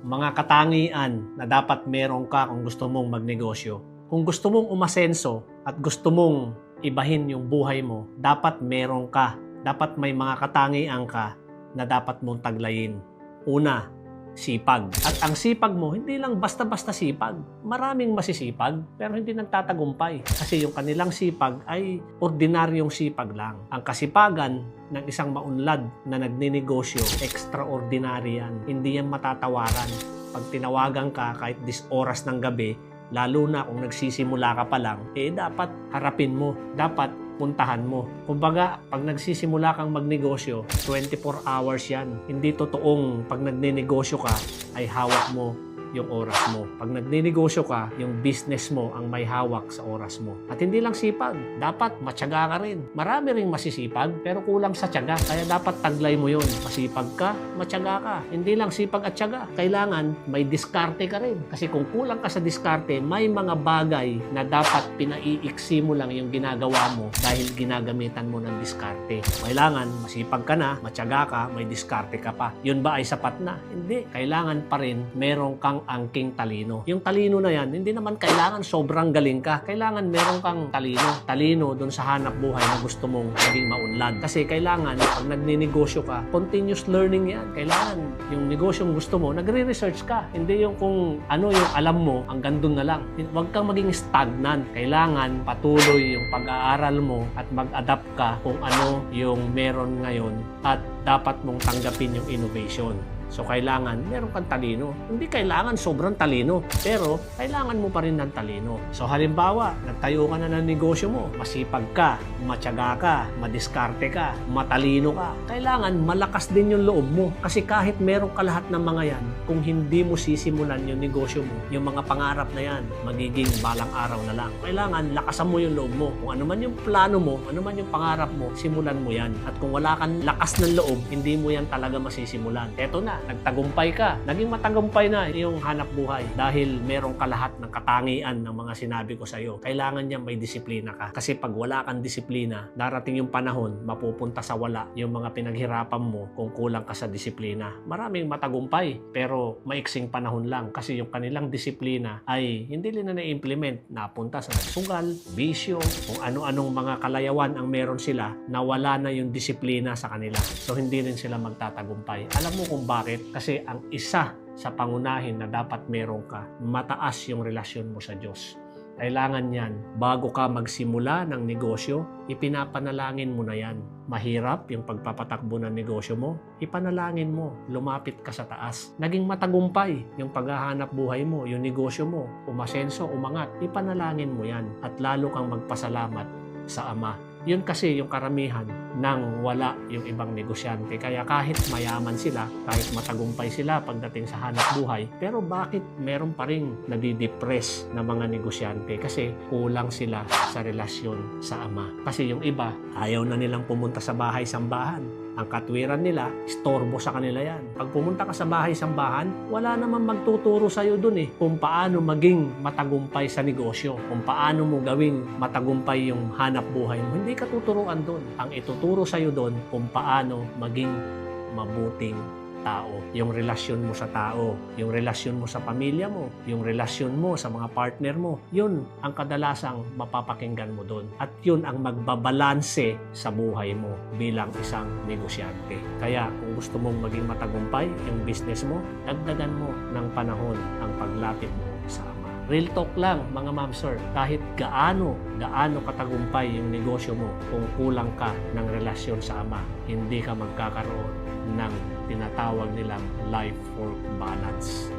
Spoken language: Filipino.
Mga katangian na dapat meron ka kung gusto mong magnegosyo. Kung gusto mong umasenso at gusto mong ibahin yung buhay mo, dapat meron ka. Dapat may mga katangian ka na dapat mong taglayin. Una, sipag. At ang sipag mo, hindi lang basta-basta sipag. Maraming masisipag, pero hindi nagtatagumpay. Kasi yung kanilang sipag ay ordinaryong sipag lang. Ang kasipagan ng isang maunlad na nagninegosyo, extraordinary yan. Hindi yan matatawaran. Pag tinawagan ka kahit 10 oras ng gabi, lalo na kung nagsisimula ka pa lang, dapat harapin mo. Dapat puntahan mo. Kumbaga, pag nagsisimula kang magnegosyo, 24 hours yan. Hindi totoong pag nagninegosyo ka, ay hawak mo yung oras mo. Pag nagninegosyo ka, yung business mo ang may hawak sa oras mo. At hindi lang sipag, dapat matyaga ka rin. Marami ring masisipag, pero kulang sa tiyaga. Kaya dapat taglay mo yun. Masipag ka, matyaga ka. Hindi lang sipag at tiyaga. Kailangan may diskarte ka rin. Kasi kung kulang ka sa diskarte, may mga bagay na dapat pinaiiksi mo lang yung ginagawa mo dahil ginagamitan mo ng diskarte. Kailangan masipag ka na, matyaga ka, may diskarte ka pa. Yun ba ay sapat na? Hindi. Kailangan pa rin meron kang angking talino. Yung talino na yan, hindi naman kailangan sobrang galing ka. Kailangan meron kang talino. Talino dun sa hanap buhay na gusto mong maging maunlad. Kasi kailangan, pag nagninegosyo ka, continuous learning yan. Kailangan yung negosyong gusto mo, nagre-research ka. Hindi yung kung ano yung alam mo, hanggang dun na lang. Huwag kang maging stagnant. Kailangan patuloy yung pag-aaral mo at mag-adapt ka kung ano yung meron ngayon at dapat mong tanggapin yung innovation. So, kailangan meron kang talino. Hindi kailangan sobrang talino, pero kailangan mo pa rin ng talino. So, halimbawa, nagtayo ka na ng negosyo mo, masipag ka, matyaga ka, madiskarte ka, matalino ka. Kailangan malakas din yung loob mo. Kasi kahit meron ka lahat ng mga yan, kung hindi mo sisimulan yung negosyo mo, yung mga pangarap na yan, magiging balang araw na lang. Kailangan lakasan mo yung loob mo. Kung ano man yung plano mo, ano man yung pangarap mo, simulan mo yan. At kung wala kang lakas ng loob, hindi mo yan talaga masisimulan. Eto na, nagtagumpay ka. Naging matagumpay na yung hanap buhay dahil meron ka lahat ng katangian ng mga sinabi ko sa iyo. Kailangan niya may disiplina ka. Kasi pag wala kang disiplina, darating yung panahon, mapupunta sa wala yung mga pinaghirapan mo kung kulang ka sa disiplina. Maraming matagumpay, pero maiksing panahon lang kasi yung kanilang disiplina ay hindi nila na-implement. Napunta sa sugal, bisyo, kung ano-anong mga kalayawan ang meron sila na wala na yung disiplina sa kanila. So, hindi rin sila magtatagumpay. Alam mo kung bakit? Kasi ang isa sa pangunahin na dapat meron ka, mataas yung relasyon mo sa Diyos. Kailangan yan, bago ka magsimula ng negosyo, ipinapanalangin mo na yan. Mahirap yung pagpapatakbo ng negosyo mo, ipanalangin mo, lumapit ka sa taas. Naging matagumpay yung paghahanap buhay mo, yung negosyo mo, umasenso, umangat, ipanalangin mo yan at lalo kang magpasalamat sa Ama. Yun kasi yung karamihan ng wala yung ibang negosyante. Kaya kahit mayaman sila, kahit matagumpay sila pagdating sa hanap buhay, pero bakit meron pa rin nadidepress na mga negosyante? Kasi kulang sila sa relasyon sa Ama. Kasi yung iba, ayaw na nilang pumunta sa bahay-sambahan. Ang katwiran nila, istorbo sa kanila yan. Pag pumunta ka sa bahay-sambahan, wala naman magtuturo sa'yo dun kung paano maging matagumpay sa negosyo, kung paano mo gawing matagumpay yung hanap buhay mo. Hindi ka tuturuan dun. Ang ituturo sa'yo dun kung paano maging mabuting tao. Yung relasyon mo sa tao, yung relasyon mo sa pamilya mo, yung relasyon mo sa mga partner mo, yun ang kadalasang mapapakinggan mo doon. At yun ang magbabalanse sa buhay mo bilang isang negosyante. Kaya kung gusto mong maging matagumpay yung business mo, dagdagan mo ng panahon ang paglapit mo sa Ama. Real talk lang mga ma'am sir, kahit gaano katagumpay yung negosyo mo, kung kulang ka ng relasyon sa Ama, hindi ka magkakaroon ng tinatawag nilang life-work balance.